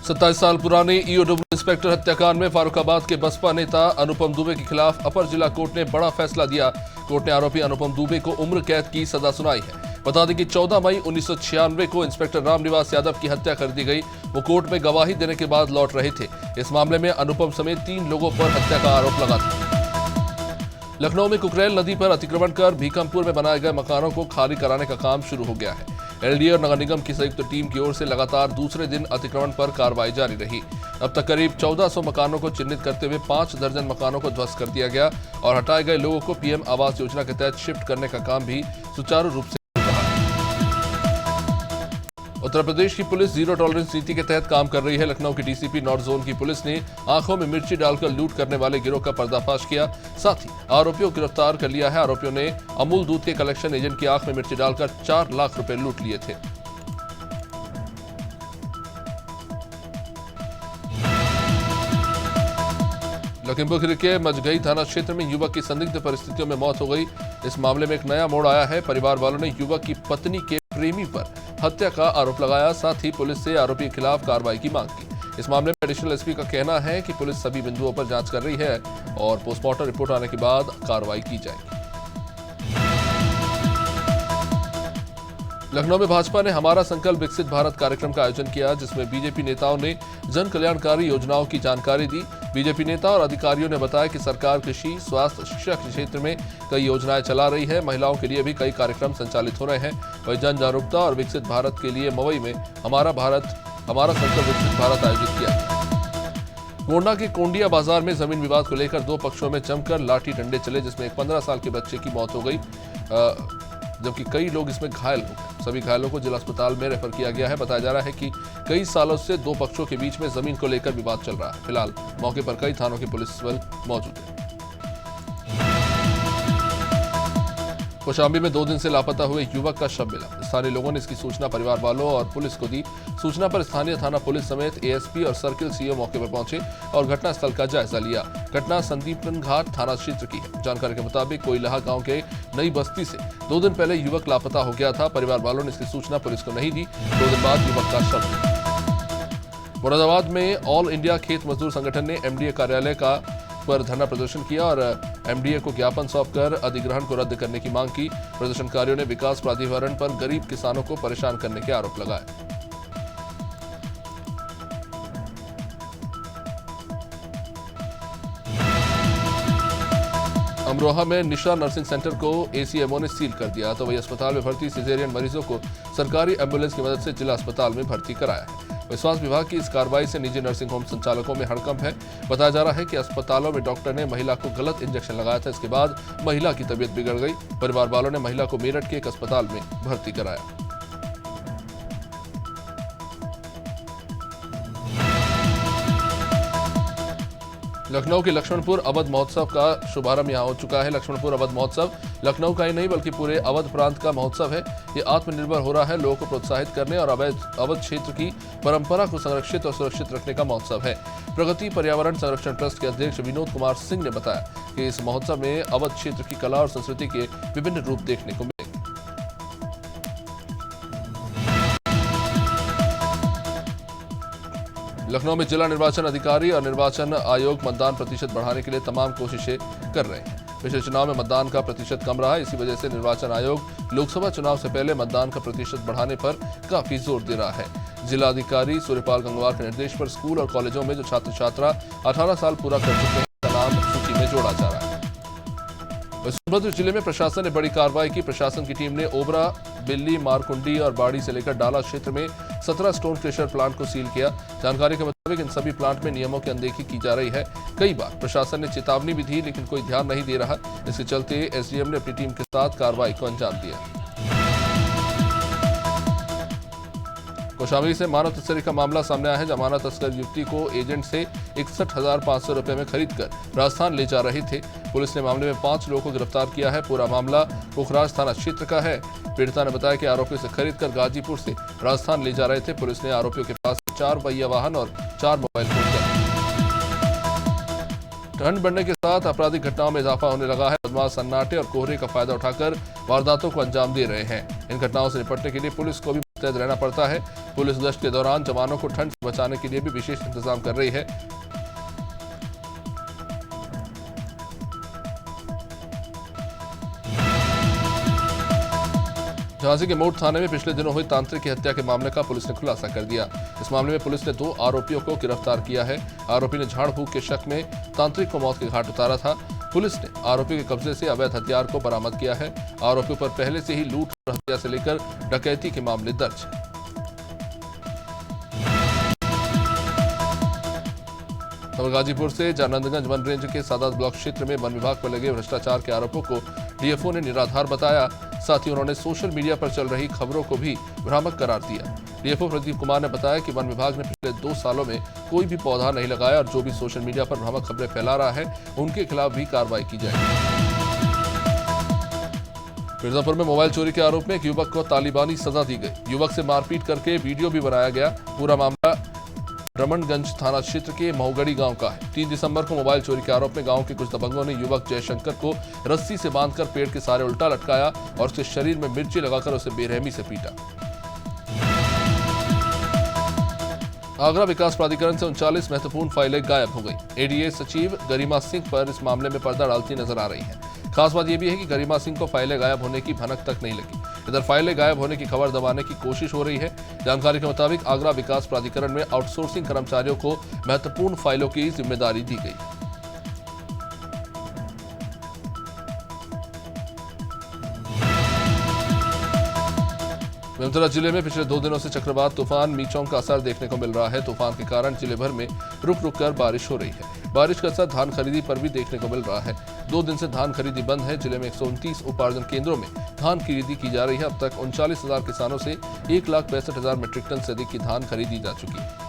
27 साल पुराने EOW inspector हत्याकांड में फारुखाबाद के बसपा नेता अनुपम दुबे के खिलाफ अपर जिला कोर्ट ने बड़ा फैसला दिया। कोर्ट ने आरोपी अनुपम दुबे को उम्र कैद की सजा सुनाई है। बता दें कि 14 मई 1996 को इंस्पेक्टर रामनिवास यादव की हत्या कर दी गई। वो कोर्ट में गवाही देने के बाद लौट रहे थे। इस मामले में अनुपम समेत 3 लोगों पर हत्या का आरोप लगा था। लखनऊ में कुकरेल नदी पर अतिक्रमण कर भीकमपुर में बनाए गए मकानों को खाली कराने का काम शुरू हो गया है। एलडीए और नगर निगम की संयुक्त टीम की ओर से लगातार दूसरे दिन अतिक्रमण पर कार्रवाई जारी रही। अब तक करीब 1400 मकानों को चिन्हित करते हुए 5 दर्जन मकानों को ध्वस्त कर दिया गया और हटाए गए लोगों को पीएम आवास योजना के तहत शिफ्ट करने का काम भी सुचारू रूप से चल रहा है। उत्तर प्रदेश की पुलिस जीरो टॉलरेंस नीति के तहत काम कर रही है। लखनऊ की डीसीपी नॉर्थ जोन की पुलिस ने आंखों में मिर्ची डालकर लूट करने वाले गिरोह का पर्दाफाश किया। साथ ही आरोपियों को गिरफ्तार कर लिया है। आरोपियों ने अमूल दूध के कलेक्शन एजेंट की आंख में मिर्ची डालकर 4 लाख रुपए लूट लिए थे। लखीमपुर खीरी के मजगई थाना क्षेत्र में युवक की संदिग्ध परिस्थितियों में मौत हो गई। इस मामले में एक नया मोड़ आया है। परिवार वालों ने युवक की पत्नी के प्रेमी पर हत्या का आरोप लगाया। साथ ही पुलिस से आरोपी के खिलाफ कार्रवाई की मांग की। इस मामले में एडिशनल एसपी का कहना है कि पुलिस सभी बिंदुओं पर जांच कर रही है और पोस्टमार्टम रिपोर्ट आने के बाद कार्रवाई की जाएगी। लखनऊ में भाजपा ने हमारा संकल्प विकसित भारत कार्यक्रम का आयोजन किया, जिसमें बीजेपी नेताओं ने जन कल्याणकारी योजनाओं की जानकारी दी। बीजेपी नेता और अधिकारियों ने बताया कि सरकार कृषि, स्वास्थ्य, शिक्षा के क्षेत्र में कई योजनाएं चला रही है। महिलाओं के लिए भी कई कार्यक्रम संचालित हो रहे हैं। वहीं जन जागरूकता और विकसित भारत के लिए मवई में हमारा संकल्प विकसित भारत आयोजित किया गया। गोंडा के कोंडिया बाजार में जमीन विवाद को लेकर 2 पक्षों में जमकर लाठी डंडे चले, जिसमें एक 15 साल के बच्चे की मौत हो गई, जबकि कई लोग इसमें घायल हो गए। सभी घायलों को जिला अस्पताल में रेफर किया गया है। बताया जा रहा है कि कई सालों से 2 पक्षों के बीच में जमीन को लेकर विवाद चल रहा है। फिलहाल मौके पर कई थानों के पुलिस बल मौजूद है। कौशाम्बी में 2 दिन से लापता हुए युवक का शव मिला। स्थानीय लोगों ने इसकी सूचना परिवार वालों और पुलिस को दी। सूचना पर स्थानीय थाना पुलिस समेत एएसपी और सर्किल सीओ मौके पर पहुंचे और घटनास्थल का जायजा लिया। घटना संदीपन घाट थाना क्षेत्र की है। जानकारी के मुताबिक कोयलहा गांव के नई बस्ती से 2 दिन पहले युवक लापता हो गया था। परिवार वालों ने इसकी सूचना पुलिस को नहीं दी। 2 दिन बाद युवक का शव मिला। मुरादाबाद में ऑल इंडिया खेत मजदूर संगठन ने एमडीए कार्यालय पर धरना प्रदर्शन किया और एमडीए को ज्ञापन सौंपकर अधिग्रहण को रद्द करने की मांग की। प्रदर्शनकारियों ने विकास प्राधिकरण पर गरीब किसानों को परेशान करने के आरोप लगाए। अमरोहा में निशा नर्सिंग सेंटर को एसीएमओ ने सील कर दिया, तो वही अस्पताल में भर्ती सिजेरियन मरीजों को सरकारी एम्बुलेंस की मदद से जिला अस्पताल में भर्ती कराया है। स्वास्थ्य विभाग की इस कार्रवाई से निजी नर्सिंग होम संचालकों में हड़कंप है। बताया जा रहा है कि अस्पतालों में डॉक्टर ने महिला को गलत इंजेक्शन लगाया था। इसके बाद महिला की तबीयत बिगड़ गई। परिवार वालों ने महिला को मेरठ के एक अस्पताल में भर्ती कराया। लखनऊ के लक्ष्मणपुर अवध महोत्सव का शुभारंभ यहां हो चुका है। लक्ष्मणपुर अवध महोत्सव लखनऊ का ही नहीं बल्कि पूरे अवध प्रांत का महोत्सव है। ये आत्मनिर्भर हो रहा है, लोगों को प्रोत्साहित करने और अवध क्षेत्र की परंपरा को संरक्षित और सुरक्षित रखने का महोत्सव है। प्रगति पर्यावरण संरक्षण ट्रस्ट के अध्यक्ष विनोद कुमार सिंह ने बताया कि इस महोत्सव में अवध क्षेत्र की कला और संस्कृति के विभिन्न रूप देखने को मिले। लखनऊ में जिला निर्वाचन अधिकारी और निर्वाचन आयोग मतदान प्रतिशत बढ़ाने के लिए तमाम कोशिशें कर रहे हैं। पिछले चुनाव में मतदान का प्रतिशत कम रहा है। इसी वजह से निर्वाचन आयोग लोकसभा चुनाव से पहले मतदान का प्रतिशत बढ़ाने पर काफी जोर दे रहा है। जिला अधिकारी सूर्यपाल गंगवार के निर्देश पर स्कूल और कॉलेजों में जो छात्र छात्रा 18 साल पूरा कर चुके हैं, उनका नाम सूची में जोड़ा जा रहा है। सोनभद्र जिले में प्रशासन ने बड़ी कार्रवाई की। प्रशासन की टीम ने ओबरा, बिल्ली, मारकुंडी और बाड़ी से लेकर डाला क्षेत्र में 17 स्टोन क्रेशर प्लांट को सील किया। जानकारी के मुताबिक इन सभी प्लांट में नियमों की अनदेखी की जा रही है। कई बार प्रशासन ने चेतावनी भी दी, लेकिन कोई ध्यान नहीं दे रहा। इसके चलते एसडीएम ने अपनी टीम के साथ कार्रवाई को अंजाम दिया। कौशाम्बी से मानव तस्करी का मामला सामने आया है। जमानत तस्कर युवती को एजेंट से 61,500 रुपए में खरीदकर राजस्थान ले जा रहे थे। पुलिस ने मामले में 5 लोगों को गिरफ्तार किया है। पूरा मामला पोखराज थाना क्षेत्र का है। पीड़िता ने बताया कि आरोपियों से खरीदकर गाजीपुर से राजस्थान ले जा रहे थे। पुलिस ने आरोपियों के पास 4 पहिया वाहन और 4 मोबाइल फोन जब्त। ठंड बढ़ने के साथ आपराधिक घटनाओं में इजाफा होने लगा है। बदमाश सन्नाटे और कोहरे का फायदा उठाकर वारदातों को अंजाम दे रहे हैं। इन घटनाओं से निपटने के लिए पुलिस को भी मुस्तैद रहना पड़ता है। पुलिस गश्त के दौरान जवानों को ठंड से बचाने के लिए भी विशेष इंतजाम कर रही है। झांसी के मोड़ थाने में पिछले दिनों हुई तांत्रिक की हत्या के मामले का पुलिस ने खुलासा कर दिया। इस मामले में पुलिस ने 2 आरोपियों को गिरफ्तार किया है। आरोपी ने झाड़ फूंक के शक में तांत्रिक को मौत के घाट उतारा था। पुलिस ने आरोपी के कब्जे से अवैध हथियार को बरामद किया है। आरोपियों पर पहले से ही लूट और हत्या से लेकर डकैती के मामले दर्ज हैं। गाजीपुर से जानंदगंज वन रेंज के सादात ब्लॉक क्षेत्र में वन विभाग पर लगे भ्रष्टाचार के आरोपों को डीएफओ ने निराधार बताया। साथ ही उन्होंने सोशल मीडिया पर चल रही खबरों को भी भ्रामक करार दिया। डीएफओ प्रदीप कुमार ने बताया कि वन विभाग ने पिछले 2 सालों में कोई भी पौधा नहीं लगाया और जो भी सोशल मीडिया पर भ्रामक खबरें फैला रहा है उनके खिलाफ भी कार्रवाई की जाएगी। मिर्जापुर में मोबाइल चोरी के आरोप में एक युवक को तालिबानी सजा दी गई। युवक से मारपीट करके वीडियो भी बनाया गया। पूरा मामला रमणगंज थाना क्षेत्र के महुगड़ी गांव का है। 3 दिसंबर को मोबाइल चोरी के आरोप में गांव के कुछ दबंगों ने युवक जयशंकर को रस्सी से बांधकर पेड़ के सहारे उल्टा लटकाया और उसके शरीर में मिर्ची लगाकर उसे बेरहमी से पीटा। आगरा विकास प्राधिकरण से 39 महत्वपूर्ण फाइलें गायब हो गई। एडीए सचिव गरिमा सिंह पर इस मामले में पर्दा डालती नजर आ रही है। खास बात यह भी है कि गरिमा सिंह को फाइलें गायब होने की भनक तक नहीं लगी। इधर फाइलें गायब होने की खबर दबाने की कोशिश हो रही है। जानकारी के मुताबिक आगरा विकास प्राधिकरण में आउटसोर्सिंग कर्मचारियों को महत्वपूर्ण फाइलों की जिम्मेदारी दी गई। बेमेतरा जिले में पिछले 2 दिनों से चक्रवात तूफान मीचोंग का असर देखने को मिल रहा है। तूफान के कारण जिले भर में रुक रुक कर बारिश हो रही है। बारिश का असर धान खरीदी पर भी देखने को मिल रहा है। 2 दिन से धान खरीदी बंद है। जिले में 129 उपार्जन केंद्रों में धान खरीदी की जा रही है। अब तक 39,000 किसानों से 1,65,000 मीट्रिक टन से अधिक की धान खरीदी जा चुकी है।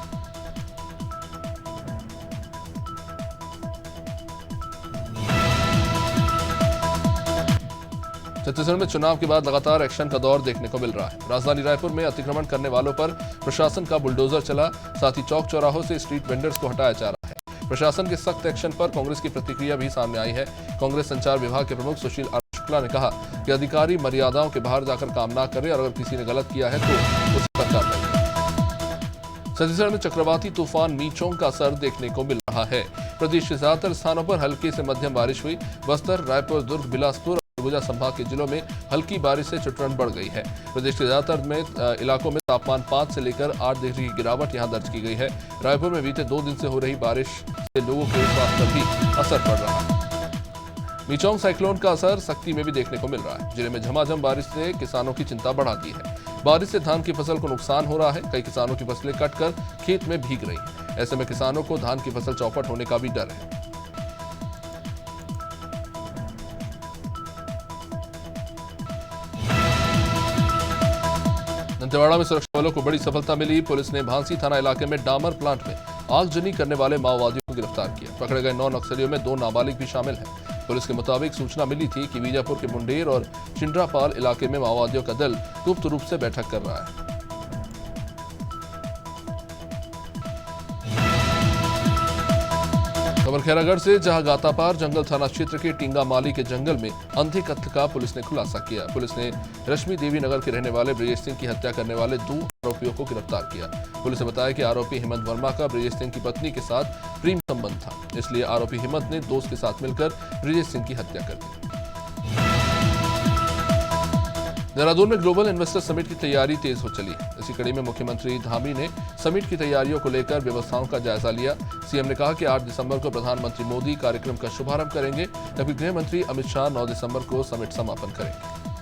छत्तीसगढ़ में चुनाव के बाद लगातार एक्शन का दौर देखने को मिल रहा है। राजधानी रायपुर में अतिक्रमण करने वालों पर प्रशासन का बुलडोजर चला। साथ ही चौक चौराहों से स्ट्रीट वेंडर्स को हटाया जा रहा है। प्रशासन के सख्त एक्शन पर कांग्रेस की प्रतिक्रिया भी सामने आई है। कांग्रेस संचार विभाग के प्रमुख सुशील शुक्ला ने कहा कि अधिकारी मर्यादाओं के बाहर जाकर काम न करें और अगर किसी ने गलत किया है तो उस पर कार्रवाई करें। छत्तीसगढ़ में चक्रवाती तूफान मीचोंग का असर देखने को मिल रहा है। प्रदेश के ज्यादातर स्थानों पर हल्की से मध्यम बारिश हुई। बस्तर, रायपुर, दुर्ग, बिलासपुर, सरगुजा संभाग के जिलों में हल्की बारिश से ठिठुरन बढ़ गई है। प्रदेश के ज्यादातर इलाकों में तापमान 5 से लेकर 8 डिग्री की गिरावट यहां दर्ज की गई है। रायपुर में बीते 2 दिन से हो रही बारिश से लोगों के स्वास्थ्य पर भी असर पड़ रहा है। मीचोंग साइक्लोन का असर सख्ती में भी देखने को मिल रहा है। जिले में झमाझम बारिश ने किसानों की चिंता बढ़ा दी है। बारिश से धान की फसल को नुकसान हो रहा है। कई किसानों की फसलें कटकर खेत में भीग रही हैं। ऐसे में किसानों को धान की फसल चौपट होने का भी डर है। दंतेवाड़ा में सुरक्षा बलों को बड़ी सफलता मिली। पुलिस ने भांसी थाना इलाके में डामर प्लांट में आगजनी करने वाले माओवादियों को गिरफ्तार किया। पकड़े गए 9 नक्सलियों में 2 नाबालिग भी शामिल हैं। पुलिस के मुताबिक सूचना मिली थी कि बीजापुर के मुंडेर और चिंड्रापाल इलाके में माओवादियों का दल गुप्त रूप से बैठक कर रहा है। खबर खैरागढ़ से, जहां गातापार जंगल थाना क्षेत्र के टिंगामाली के जंगल में अंधे कत्ल का पुलिस ने खुलासा किया। पुलिस ने रश्मि देवी नगर के रहने वाले ब्रजेश सिंह की हत्या करने वाले 2 आरोपियों को गिरफ्तार किया। पुलिस ने बताया कि आरोपी हेमंत वर्मा का ब्रजेश सिंह की पत्नी के साथ प्रेम संबंध था, इसलिए आरोपी हेमंत ने दोस्त के साथ मिलकर ब्रजेश सिंह की हत्या कर दी। देहरादून में ग्लोबल इन्वेस्टर समिट की तैयारी तेज हो चली है। इसी कड़ी में मुख्यमंत्री धामी ने समिट की तैयारियों को लेकर व्यवस्थाओं का जायजा लिया। सीएम ने कहा कि 8 दिसंबर को प्रधानमंत्री मोदी कार्यक्रम का शुभारंभ करेंगे, जबकि गृह मंत्री अमित शाह 9 दिसंबर को समिट समापन करेंगे।